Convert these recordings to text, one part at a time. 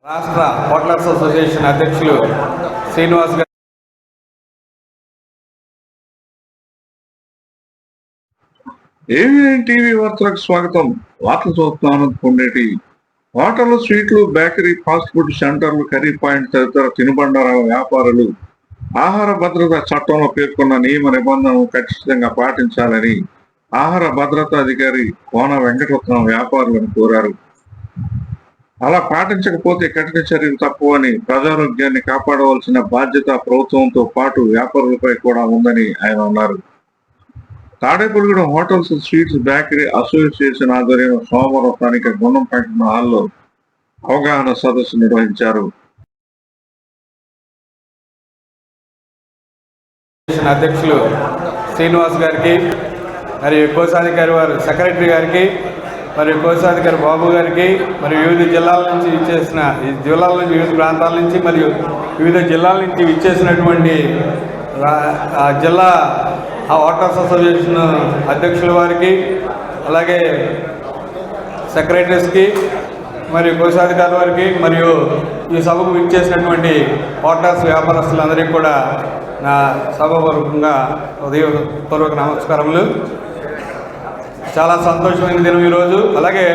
రాష్ట్ర hoteliers association అధ్యక్షులు శ్రీనివాస్ గారు. ఏవిఎన్ టీవీ వార్తలకు స్వాగతం. వార్తలు చూస్తున్నాను. పొండేటి హోటళ్లు, స్వీట్లు, బేకరీ, ఫాస్ట్ ఫుడ్ సెంటర్లు, కర్రీ పాయింట్ తదితర తినుబండారాల వ్యాపారులు ఆహార భద్రతా చట్టంలో పేర్కొన్న నియమ నిబంధనలు ఖచ్చితంగా పాటించాలని ఆహార భద్రతా అధికారి కోన వెంకటరత్నం వ్యాపారులను కోరారు. అలా పాటించకపోతే కఠిన చర్యలు తప్పవని, ప్రజారోగ్యాన్ని కాపాడవలసిన బాధ్యత ప్రభుత్వంతో పాటు వ్యాపారులపై కూడా ఉందని ఆయన అన్నారు. Tadepalligudem hotels, sweets, bakery association ఆధ్వర్యంలో సోమవారం స్థానిక గుండం ఫంక్షన్ హాల్లో అవగాహన సదస్సు నిర్వహించారు. అధ్యక్షులు శ్రీనివాస్ గారికి, మరియు కోశాధికారి వారు సెక్రటరీ గారికి, మరియు కోశాధికారి బాబు గారికి, మరియు వివిధ జిల్లాల నుంచి విచ్చేసిన వివిధ ప్రాంతాల నుంచి మరియు వివిధ జిల్లాల నుంచి విచ్చేసినటువంటి జిల్లా హోటల్స్ అసోసియేషన్ అధ్యక్షుల వారికి, అలాగే సెక్రటరీస్కి, మరియు కోశాధికారి వారికి, మరియు ఈ సభకు విచ్చేసినటువంటి హోటల్స్ వ్యాపారస్తులందరికీ కూడా నా సభాపూర్వకంగా ఉదయపూర్వక నమస్కారములు. చాలా సంతోషమైన దినం ఈరోజు. అలాగే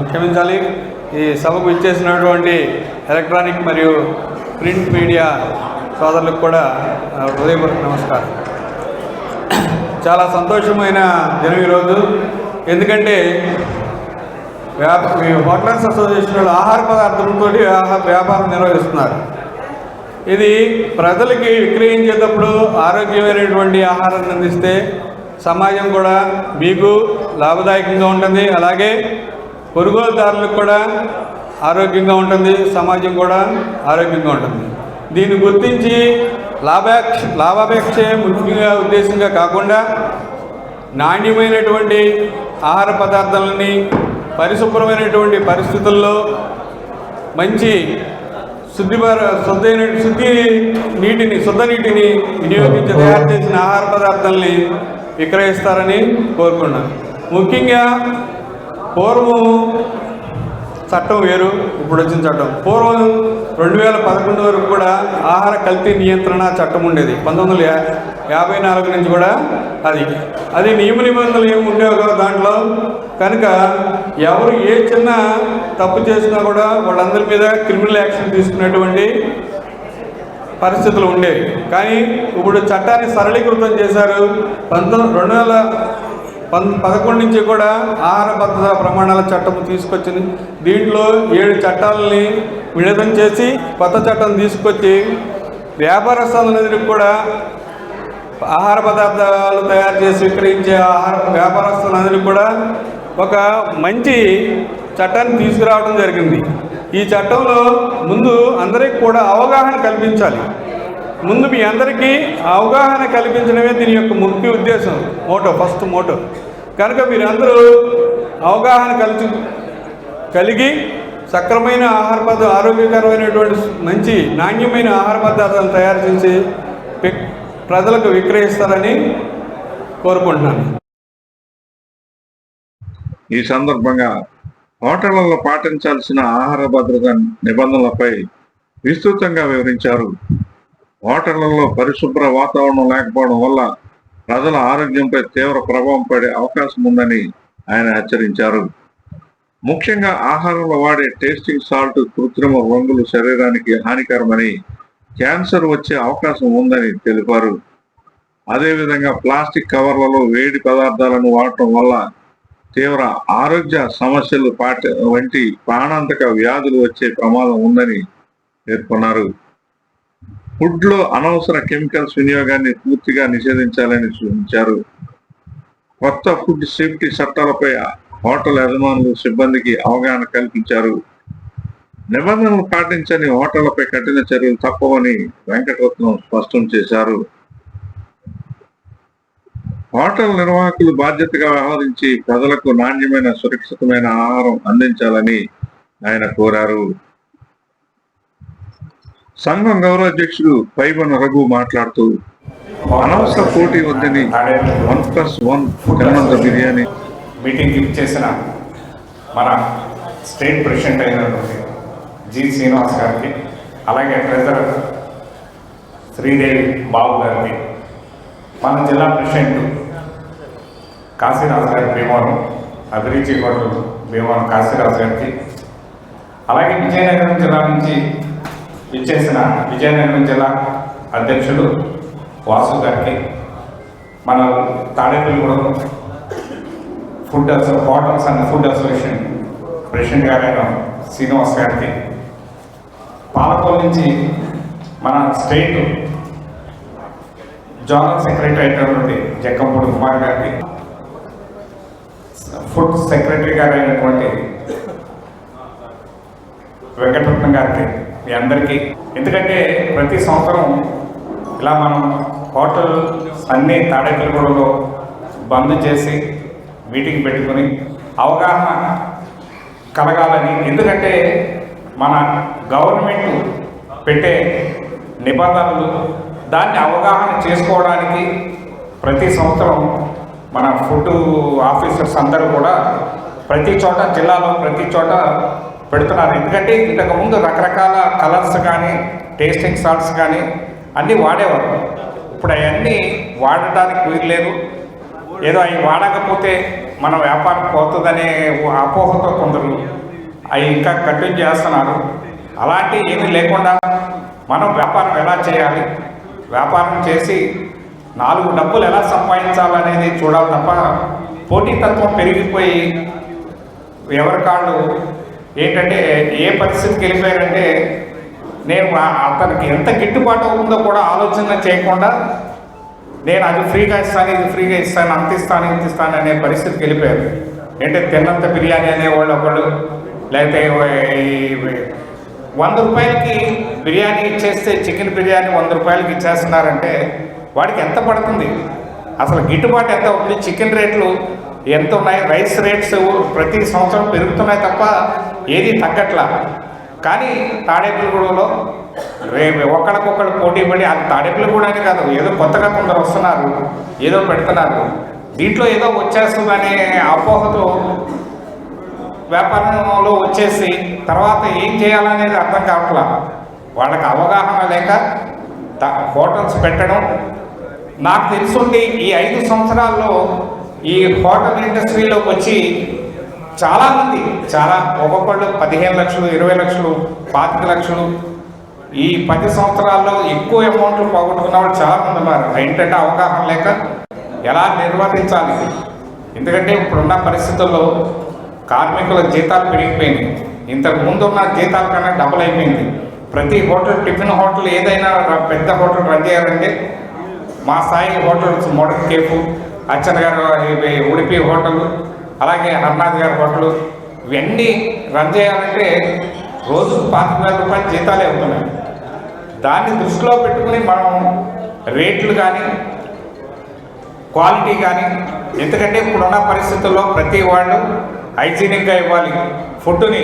క్షమించాలి, ఈ సభకు ఇచ్చేసినటువంటి ఎలక్ట్రానిక్ మరియు ప్రింట్ మీడియా సోదరులకు కూడా హృదయపూర్వక నమస్కారం. చాలా సంతోషమైన దినం ఈరోజు. ఎందుకంటే హోటలర్స్ అసోసియేషన్ ఆహార పదార్థాలతో వ్యాపారం నిర్వహిస్తున్నారు. ఇది ప్రజలకి విక్రయించేటప్పుడు ఆరోగ్యమైనటువంటి ఆహారాన్ని అందిస్తే సమాజం కూడా మీకు లాభదాయకంగా ఉంటుంది, అలాగే కొనుగోలుదారులకు కూడా ఆరోగ్యంగా ఉంటుంది, సమాజం కూడా ఆరోగ్యంగా ఉంటుంది. దీన్ని గుర్తించి లాభాపేక్ష ముఖ్యంగా ఉద్దేశంగా కాకుండా నాణ్యమైనటువంటి ఆహార పదార్థాలని పరిశుభ్రమైనటువంటి పరిస్థితుల్లో మంచి శుద్ధ నీటిని వినియోగించి తయారు చేసిన ఆహార పదార్థాలని విక్రయిస్తారని కోరుకున్నాను. ముఖ్యంగా పూర్వం చట్టం వేరు, ఇప్పుడు వచ్చిన చట్టం. పూర్వం 2011 వరకు కూడా ఆహార కల్తీ నియంత్రణ చట్టం ఉండేది. 1954 నుంచి కూడా అది నియమ నిబంధనలు ఏమి ఉండేవో దాంట్లో. కనుక ఎవరు ఏ చిన్న తప్పు చేసినా కూడా వాళ్ళందరి మీద క్రిమినల్ యాక్షన్ తీసుకునేటువంటి పరిస్థితులు ఉండేవి. కానీ ఇప్పుడు చట్టాన్ని సరళీకృతం చేశారు. 2011 నుంచి కూడా ఆహార భద్రతా ప్రమాణాల చట్టం తీసుకొచ్చింది. దీంట్లో 7 చట్టాలని విడుదల చేసి కొత్త చట్టం తీసుకొచ్చి వ్యాపారస్తులందరికీ కూడా ఆహార పదార్థాలు తయారు చేసి విక్రయించే వ్యాపారస్తులందరికీ కూడా ఒక మంచి చట్టాన్ని తీసుకురావడం జరిగింది. ఈ చట్టంలో ముందు అందరికీ కూడా అవగాహన కల్పించాలి. ముందు మీ అందరికీ అవగాహన కల్పించడమే దీని యొక్క ముఖ్య ఉద్దేశం, ఫస్ట్ మోటో. కనుక మీరందరూ అవగాహన కలిగి సక్రమైన ఆరోగ్యకరమైనటువంటి మంచి నాణ్యమైన ఆహార పదార్థాలను తయారు చేసి ప్రజలకు విక్రయిస్తారని కోరుకుంటున్నాను. ఈ సందర్భంగా హోటళ్లలో పాటించాల్సిన ఆహార భద్రత నిబంధనలపై విస్తృతంగా వివరించారు. హోటళ్లలో పరిశుభ్ర వాతావరణం లేకపోవడం వల్ల ప్రజల ఆరోగ్యంపై తీవ్ర ప్రభావం పడే అవకాశం ఉందని ఆయన హెచ్చరించారు. ముఖ్యంగా ఆహారంలో వాడే టేస్టింగ్ సాల్ట్, కృత్రిమ రంగులు శరీరానికి హానికరమని, క్యాన్సర్ వచ్చే అవకాశం ఉందని తెలిపారు. అదేవిధంగా ప్లాస్టిక్ కవర్లలో వేడి పదార్థాలను వాడటం వల్ల తీవ్ర ఆరోగ్య సమస్యలు వంటి ప్రాణాంతక వ్యాధులు వచ్చే ప్రమాదం ఉందని పేర్కొన్నారు. ఫుడ్లో అనవసర కెమికల్స్ వినియోగాన్ని పూర్తిగా నిషేధించాలని సూచించారు. కొత్త ఫుడ్ సేఫ్టీ చట్టాలపై హోటల్ యజమానులు, సిబ్బందికి అవగాహన కల్పించారు. నిబంధనలు పాటించని హోటళ్లపై కఠిన చర్యలు తప్పవని వెంకటరత్నం స్పష్టం చేశారు. హోటల్ నిర్వాహకులు బాధ్యతగా వ్యవహరించి ప్రజలకు నాణ్యమైన, సురక్షితమైన ఆహారం అందించాలని ఆయన కోరారు. సంఘం గౌరవాధ్యక్షుడు పైబన రఘు మాట్లాడుతూ, అనవసర పోటీ వద్దని 1+1 తిన్నంత బిర్యానీ మీటింగ్కి ఇచ్చేసిన మన స్టేట్ ప్రెసిడెంట్ అయినటువంటి జి శ్రీనివాస్ గారికి, అలాగే ట్రెజరర్ శ్రీదేవి బాబు గారికి, మన జిల్లా ప్రెసిడెంట్ కాశీరాజు గారి భీమవరం, అభిరుచి హోటల్ భీమవరం కాశీరాజు గారికి, అలాగే విజయనగరం జిల్లా నుంచి ఇచ్చేసిన విజయనగరం జిల్లా అధ్యక్షుడు వాసు గారికి, మన Tadepalligudem hotels and food association president గారైన శ్రీనివాస్ గారికి, పాలకోల్ నుంచి మన స్టేట్ జనరల్ సెక్రటరీ అయినటువంటి జక్కంపూడి కుమార్ గారికి, ఫుడ్ సెక్రటరీ గారు అయినటువంటి వెంకటరత్నం గారికి, మీ అందరికీ. ఎందుకంటే ప్రతి సంవత్సరం ఇలా మనం హోటల్ అన్నీ తాడేపల్లిగూడలో బంద్ చేసి మీటింగ్ పెట్టుకొని అవగాహన కలగాలని, ఎందుకంటే మన గవర్నమెంట్ పెట్టే నిబంధనలు దాన్ని అవగాహన చేసుకోవడానికి ప్రతి సంవత్సరం మన ఫుడ్ ఆఫీసర్స్ అందరూ కూడా ప్రతి చోట జిల్లాలో ప్రతి చోట పెడుతున్నారు. ఎందుకంటే ఇంతకుముందు రకరకాల కలర్స్ కానీ టేస్టింగ్ సాల్ట్స్ కానీ అన్నీ వాడేవారు. ఇప్పుడు అవన్నీ వాడటానికి వీల్లేదు. ఏదో అవి వాడకపోతే మన వ్యాపారం పోతుందనే అపోహతో కొందరు అవి ఇంకా కంటిన్యూ చేస్తున్నారు. అలాంటి ఏమీ లేకుండా మనం వ్యాపారం ఎలా చేయాలి, వ్యాపారం చేసి 4 డబ్బులు ఎలా సంపాదించాలనేది చూడాలి తప్ప పోటీతత్వం పెరిగిపోయి ఎవరికాళ్ళు ఏంటంటే ఏ పరిస్థితికి వెళ్ళిపోయారంటే నేను అతనికి ఎంత గిట్టుబాటు అవుతుందో కూడా ఆలోచన చేయకుండా నేను అది ఫ్రీగా ఇస్తాను, ఇది ఫ్రీగా ఇస్తాను, అంత ఇస్తాను, ఇంత ఇస్తాను అనే పరిస్థితికి వెళ్ళిపోయారు. ఏంటంటే తిన్నంత బిర్యానీ అనేవాళ్ళు ఒకళ్ళు, లేకపోతే 100 రూపాయలకి బిర్యానీ ఇచ్చేస్తే చికెన్ బిర్యానీ 100 రూపాయలకి ఇచ్చేస్తున్నారంటే వాడికి ఎంత పడుతుంది? అసలు గిట్టుబాటు ఎంత అవుతుంది? చికెన్ రేట్లు ఎంత ఉన్నాయి? రైస్ రేట్స్ ప్రతి సంవత్సరం పెరుగుతున్నాయి తప్ప ఏది తగ్గట్లా. కానీ తాడేపల్లిగూడలో ఒకళ్ళకొకళ్ళు పోటీ పడి, అది తాడేపల్లిగూడనే కాదు, ఏదో కొత్తగా కొందరు వస్తున్నారు, ఏదో పెడుతున్నారు, దీంట్లో ఏదో వచ్చేస్తుందనే అపోహతో వ్యాపారంలో వచ్చేసి తర్వాత ఏం చేయాలనేది అర్థం కావట్లా. వాళ్ళకి అవగాహన లేక హోటల్స్ పెట్టడం. నాకు తెలుసుండి ఈ 5 సంవత్సరాల్లో ఈ హోటల్ ఇండస్ట్రీలోకి వచ్చి చాలామంది ఒక్కొక్కళ్ళు 15 లక్షలు, 20 లక్షలు, 25 లక్షలు, ఈ 10 సంవత్సరాల్లో ఎక్కువ అమౌంట్లు పోగొట్టుకున్న వాళ్ళు చాలామంది ఉన్నారు. ఏంటంటే అవగాహన లేక ఎలా నిర్వర్తించాలి. ఎందుకంటే ఇప్పుడున్న పరిస్థితుల్లో కార్మికుల జీతాలు పెరిగిపోయినాయి. ఇంతకు ముందున్న జీతాల కన్నా డబుల్ అయిపోయింది. ప్రతి హోటల్, టిఫిన్ హోటల్ ఏదైనా పెద్ద హోటల్ రన్ చేయాలంటే మా స్థాయి హోటల్స్ మోడర్న్ కేఫ్, అచ్చన్ గారు ఉడిపి హోటల్, అలాగే హర్నాథ్ గారి హోటల్, ఇవన్నీ రన్ చేయాలంటే రోజుకు 25,000 రూపాయలు జీతాలే అవుతున్నాయి. దాన్ని దృష్టిలో పెట్టుకుని మనం రేట్లు కానీ క్వాలిటీ కానీ, ఎందుకంటే ఇప్పుడున్న పరిస్థితుల్లో ప్రతి వాళ్ళు హైజీనిక్గా ఇవ్వాలి ఫుడ్ని.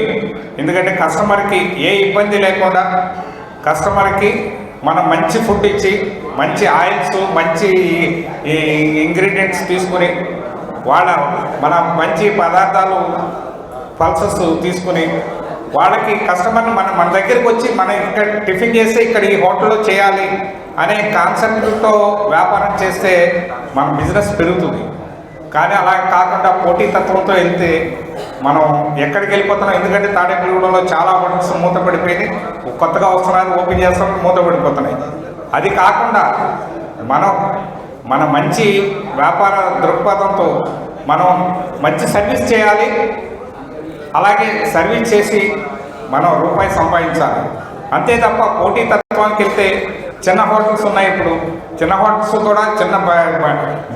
ఎందుకంటే కస్టమర్కి ఏ ఇబ్బంది లేకుండా కస్టమర్కి మనం మంచి ఫుడ్ ఇచ్చి, మంచి ఆయిల్స్, మంచి ఇంగ్రీడియంట్స్ తీసుకుని మన మంచి పదార్థాలు పల్సెస్ తీసుకుని వాళ్ళకి కస్టమర్ని మన దగ్గరికి వచ్చి మనం ఇక్కడ టిఫిన్ చేస్తే ఇక్కడ ఈ హోటల్లో చేయాలి అనే కాన్సెప్ట్తో వ్యాపారం చేస్తే మన బిజినెస్ పెరుగుతుంది. కానీ అలా కాకుండా పోటీతత్వంతో వెళ్తే మనం ఎక్కడికి వెళ్ళిపోతున్నాం. ఎందుకంటే తాడేపల్లిగూడెంలో చాలా హోటల్స్ మూతపడిపోయి కొత్తగా వస్తున్నారు, ఓపెన్ చేస్తాం, మూతపడిపోతున్నాయి. అది కాకుండా మన మంచి వ్యాపార దృక్పథంతో మనం మంచి సర్వీస్ చేయాలి. అలాగే సర్వీస్ చేసి మనం రూపాయి సంపాదించాలి. అంతే తప్ప పోటీతత్వానికి వెళ్తే చిన్న హోటల్స్ ఉన్నాయి. ఇప్పుడు చిన్న హోటల్స్ కూడా చిన్న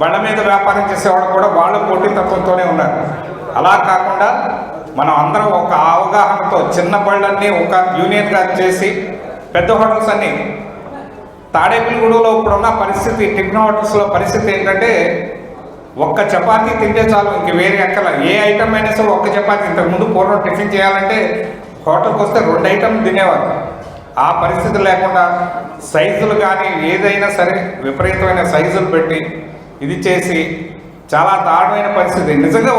బండ మీద వ్యాపారం చేసేవాళ్ళు కూడా వాళ్ళు పోటీతత్వంతోనే ఉన్నారు. అలా కాకుండా మనం అందరం ఒక అవగాహనతో చిన్న బళ్ళన్నీ ఒక యూనియన్గా చేసి పెద్ద హోటల్స్ అన్నీ తాడేపల్లిగూడెంలో ఇప్పుడున్న పరిస్థితి, టిఫిన్ హోటల్స్లో పరిస్థితి ఏంటంటే ఒక్క చపాతీ తింటే చాలు, ఇంక వేరే ఎక్కల ఏ ఐటమ్ అయినా సరే ఒక్క చపాతీ. ఇంతకుముందు పూర్వం టిఫిన్ చేయాలంటే హోటల్కి వస్తే 2 ఐటమ్ తినేవారు. ఆ పరిస్థితి లేకుండా సైజులు కానీ ఏదైనా సరే విపరీతమైన సైజులు పెట్టి ఇది చేసి చాలా దారుణమైన పరిస్థితి. నిజంగా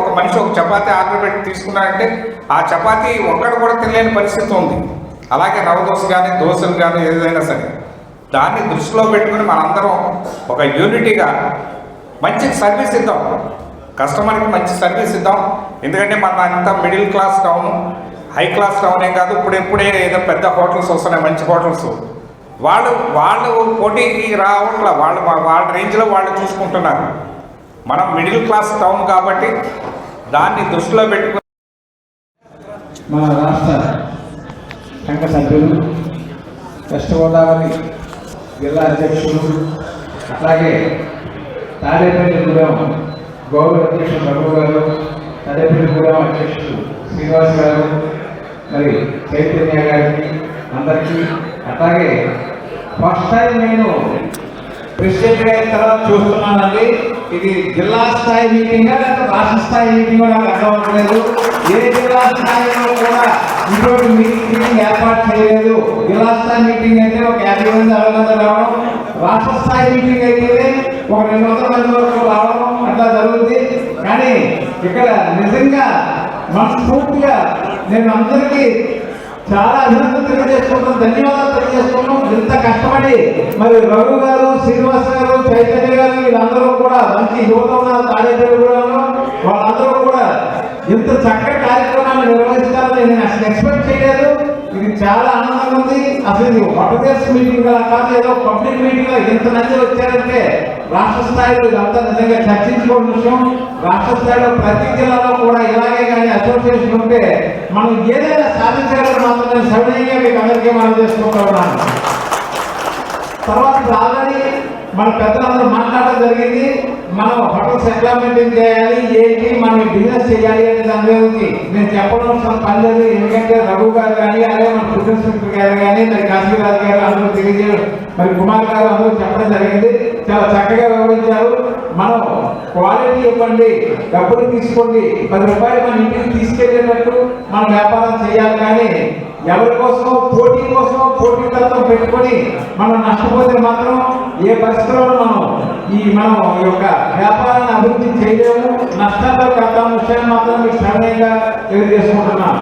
ఒక మనిషి ఒక చపాతీ ఆర్డర్ పెట్టి తీసుకున్నాడంటే ఆ చపాతీ ఒక్కడు కూడా తినలేని పరిస్థితి ఉంది. అలాగే రవ్వ దోశ కానీ దోశలు కానీ ఏదైనా సరే దాన్ని దృష్టిలో పెట్టుకుని మనందరం ఒక యూనిటీగా మంచి సర్వీస్ ఇద్దాం, కస్టమర్కి మంచి సర్వీస్ ఇద్దాం. ఎందుకంటే మన అంతా middle class town, high class town ఏం కాదు. ఇప్పుడే ఏదో పెద్ద హోటల్స్ వస్తున్నాయి, మంచి హోటల్స్. వాళ్ళు పోటీకి రావట్లా, వాళ్ళ రేంజ్లో వాళ్ళు చూసుకుంటున్నారు. మనం మిడిల్ క్లాస్ టౌన్ కాబట్టి దాన్ని దృష్టిలో పెట్టుకుని మన రాష్ట్ర సంఘ సభ్యులు, వెస్ట్ గోదావరి జిల్లా అధ్యక్షులు, అలాగే తాడేపల్లిగూడెం గౌరవ అధ్యక్షులు రఘు గారు, తాడేపల్లిగూడెం అధ్యక్షులు శ్రీనివాస్ గారు, మరి చైతన్య గారికి అందరికీ, అట్లాగే ఫస్ట్ టైం నేను ప్రెసిడెంట్ గారి తర్వాత చూస్తున్నానండి. ఇది జిల్లా స్థాయి మీటింగా లేదా రాష్ట్ర స్థాయి మీటింగ్ నాకు అర్థం అవ్వలేదు. ఏ జిల్లా స్థాయిలో కూడా ఇటువంటి మీటింగ్ ఏర్పాటు చేయలేదు. జిల్లా స్థాయి మీటింగ్ అంటే ఒక 50 మంది 60 మంది రావడం, రాష్ట్ర స్థాయి మీటింగ్ అయితే ఒక 200 మంది వరకు రావడం అట్లా జరుగుతుంది. కానీ ఇక్కడ నిజంగా మనస్ఫూర్తిగా నేను అందరికీ చాలా అభినందనలు తెలియజేసుకుంటాం, ధన్యవాదాలు తెలియజేసుకున్నాం. ఇంత కష్టపడి మరి రఘు గారు, శ్రీనివాస్ గారు, చైతన్య గారు వీళ్ళందరూ కూడా మంచి యువత ఉన్నారు తాడేపల్లిగూడెంలో. వాళ్ళందరూ కూడా ఇంత చక్కటి కార్యక్రమాన్ని నిర్వహిస్తారని నేను అసలు ఎక్స్పెక్ట్ చేయలేదు. ఇది చాలా ఆనందంగా ఉంది. అసలు ఇది హోటల్స్ మీటింగ్ కాదు, ఏదో పబ్లిక్ మీటింగ్ ఇంత మంది వచ్చారంటే రాష్ట్ర స్థాయిలో ఇదంతా నిజంగా చర్చించుకోవడం విషయం. రాష్ట్ర స్థాయిలో ప్రతి జిల్లాలో కూడా ఇలాగే కానీ అసోసియేషన్ ఉంటే మనం ఏదైనా సాధించాలని మాత్రం నేను సవినయంగా మీకు అందరికీ మనం చేసుకుంటూ ఉన్నాను. తర్వాత ఆల్రెడీ మన పెద్దలందరూ మాట్లాడడం జరిగింది. మనం హోటల్స్ ఎట్లా మెయింటైన్ చేయాలి, ఏంటి, మనం బిజినెస్ చేయాలి అనే దాని గురించి నేను చెప్పడం పని లేదు. ఎందుకంటే రఘు గారు కానీ, అలాగే మన ఫుడ్ ఇన్స్పెక్టర్ గారు కానీ, మరి కాశీరాజు గారు అందరూ తెలియజేయడం, మరి కుమార్ గారు అందరూ చెప్పడం జరిగింది. చాలా చక్కగా వివరించారు. మనం క్వాలిటీ ఇవ్వండి, డబ్బులు తీసుకోండి, 10 రూపాయలు మన ఇంటికి తీసుకెళ్ళేటట్టు మనం వ్యాపారం చేయాలి. కానీ ఎవరి కోసమో పోటీ తత్వం పెట్టుకొని మనం నష్టపోతే మాత్రం ఏ పరిస్థితుల్లో మనం ఈ యొక్క వ్యాపారాన్ని అభివృద్ధి చేయలేము, నష్టాల్లో కడతాం విషయాన్ని మాత్రం మీకు సరళంగా తెలియజేసుకుంటున్నాం.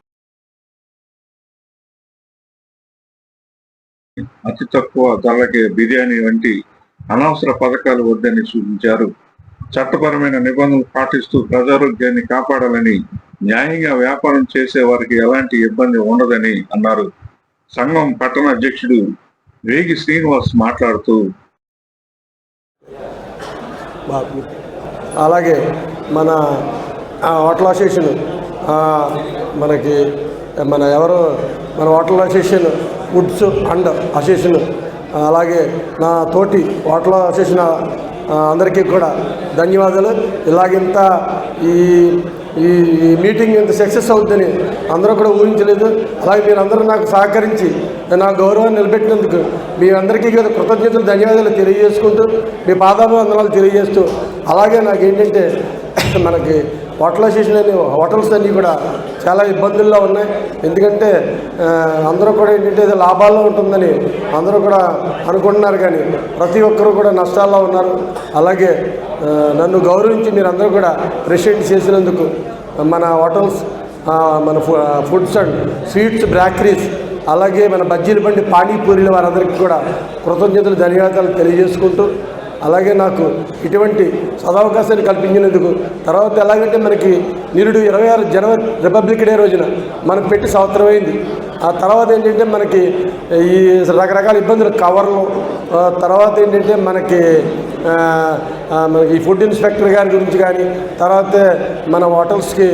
అతి తక్కువ ధరలకే బిర్యానీ వంటి అనవసర పథకాలు వద్దని సూచించారు. చట్టపరమైన నిబంధనలు పాటిస్తూ ప్రజారోగ్యాన్ని కాపాడాలని, న్యాయంగా వ్యాపారం చేసే వారికి ఎలాంటి ఇబ్బంది ఉండదని అన్నారు. సంఘం పట్టణ అధ్యక్షుడు వేగి శ్రీనివాస్ మాట్లాడుతూ, అలాగే మన హోటల్ అసోసియేషన్ మన hotel association foods and association, అలాగే నా తోటి హోటల్ అసోసియేషన్ అందరికీ కూడా ధన్యవాదాలు. ఇలాగింత ఈ మీటింగ్ ఇంత సక్సెస్ అవుతుందని అందరూ కూడా ఊహించలేదు. అలాగే మీరందరూ నాకు సహకరించి నా గౌరవాన్ని నిలబెట్టినందుకు మీ అందరికీ కూడా కృతజ్ఞతలు, ధన్యవాదాలు తెలియజేసుకుంటూ, మీ పాదాభివందనాలు తెలియజేస్తూ, అలాగే నాకు ఏంటంటే మనకి హోటల్ అసోసియేషన్ అనే హోటల్స్ అన్నీ కూడా చాలా ఇబ్బందుల్లో ఉన్నాయి. ఎందుకంటే అందరూ కూడా ఏంటంటే ఏదో లాభాల్లో ఉంటుందని అందరూ కూడా అనుకుంటున్నారు, కానీ ప్రతి ఒక్కరూ కూడా నష్టాల్లో ఉన్నారు. అలాగే నన్ను గౌరవించి మీరందరూ కూడా ప్రెసిడెంట్ చేసినందుకు మన హోటల్స్, మన ఫుడ్స్ అండ్ స్వీట్స్ బేకరీస్, అలాగే మన బజ్జీల బండి పానీపూరీల వారందరికీ కూడా కృతజ్ఞతలు, ధన్యవాదాలు తెలియజేసుకుంటూ, అలాగే నాకు ఇటువంటి సదవకాశాన్ని కల్పించినందుకు. తర్వాత ఎలాగంటే మనకి నిరుడు 26 జనవరి రిపబ్లిక్ డే రోజున మనకు పెట్టి సంవత్సరం అయింది. ఆ తర్వాత ఏంటంటే మనకి ఈ రకరకాల ఇబ్బందులు, కవర్లు, తర్వాత ఏంటంటే మనకి ఈ ఫుడ్ ఇన్స్పెక్టర్ గారి గురించి కానీ, తర్వాత మన హోటల్స్కి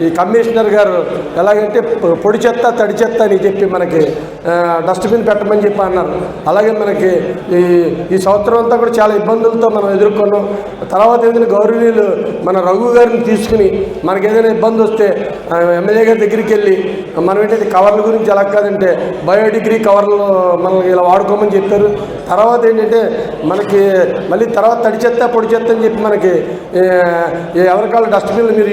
ఈ కమిషనర్ గారు ఎలాగంటే పొడి చెత్త తడి చెత్త అని చెప్పి మనకి డస్ట్బిన్ పెట్టమని చెప్పి అన్నారు. అలాగే మనకి ఈ సంవత్సరం అంతా కూడా చాలా ఇబ్బందులతో మనం ఎదుర్కొన్నాం. తర్వాత ఏదైనా గౌరవనీయులు మన రఘు గారిని తీసుకుని మనకి ఏదైనా ఇబ్బంది వస్తే ఎమ్మెల్యే గారి దగ్గరికి వెళ్ళి మనం ఏంటంటే కవర్ల గురించి ఎలా కాదంటే బయోడిగ్రీ కవర్లు మనం ఇలా వాడుకోమని చెప్పారు. చెప్పారు. తర్వాత ఏంటంటే మనకి మళ్ళీ తర్వాత తడి చెత్త పొడి చెత్త అని చెప్పి మనకి ఎవరికాళ్ళు డస్ట్బిన్లు మీరు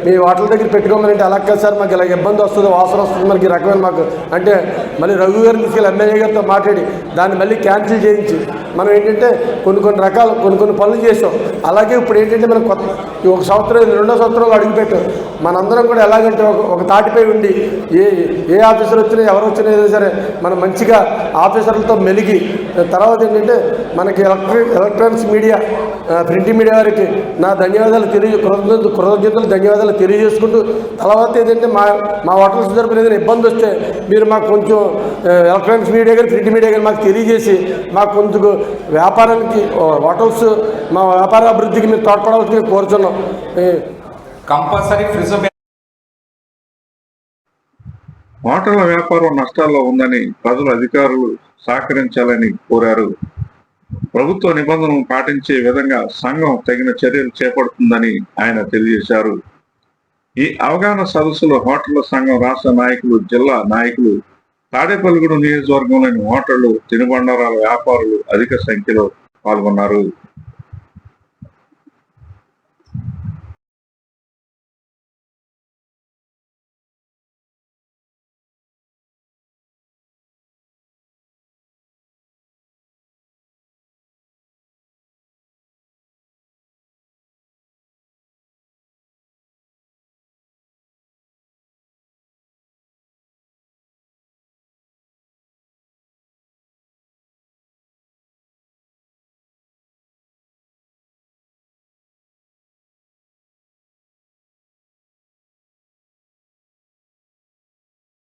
మీ వాటర్ దగ్గర పెట్టుకోమని అంటే అలా కాదు సార్, మాకు ఇలా ఇబ్బంది వస్తుంది, వాసన వస్తుంది, మనకి రకమైన మాకు అంటే మళ్ళీ రఘు గారిని తీసుకెళ్ళి ఎమ్మెల్యే గారితో మాట్లాడి దాన్ని మళ్ళీ క్యాన్సిల్ చేయించి మనం ఏంటంటే కొన్ని రకాలు కొన్ని పనులు చేసాం. అలాగే ఇప్పుడు ఏంటంటే మనం కొత్త ఒక సంవత్సరం 2వ సంవత్సరంలో అడుగుపెట్టాం. మనందరం కూడా ఎలాగంటే ఒక తాటిపై ఉండి ఏ ఆఫీసర్ వచ్చినా ఎవరు వచ్చినా ఏదైనా సరే మనం మంచిగా ఆఫీసర్లతో మెలిగి, తర్వాత ఏంటంటే మనకి ఎలక్ట్రానిక్స్ మీడియా ప్రింట్ మీడియా వారికి నా ధన్యవాదాలు కృతజ్ఞతలు ధన్యవాదాలు తెలియజేసుకుంటూ, తర్వాత ఏంటంటే మా హోటల్స్ తరపున ఏదైనా ఇబ్బంది వస్తే మీరు మాకు కొంచెం ఎలక్ట్రానిక్స్ మీడియా కానీ ప్రింట్ మీడియా కానీ మాకు తెలియజేసి మాకు కొంచెం వ్యాపారానికి హోటల్స్ మా వ్యాపార అభివృద్ధికి మీరు తోడ్పడవలసింది కోరుచున్నాం. కంపల్సరీ ఫ్రిడ్జ్ హోటళ్ల వ్యాపారం నష్టాల్లో ఉందని ప్రజలు అధికారులు సహకరించాలని కోరారు. ప్రభుత్వ నిబంధనలను పాటించే విధంగా సంఘం తగిన చర్యలు చేపడుతుందని ఆయన తెలియజేశారు. ఈ అవగాహన సదస్సులో హోటళ్ల సంఘం రాష్ట్ర నాయకులు, జిల్లా నాయకులు, తాడేపల్లిగూడెం నియోజకవర్గంలోని హోటళ్లు, తినుబండారాల వ్యాపారులు అధిక సంఖ్యలో పాల్గొన్నారు.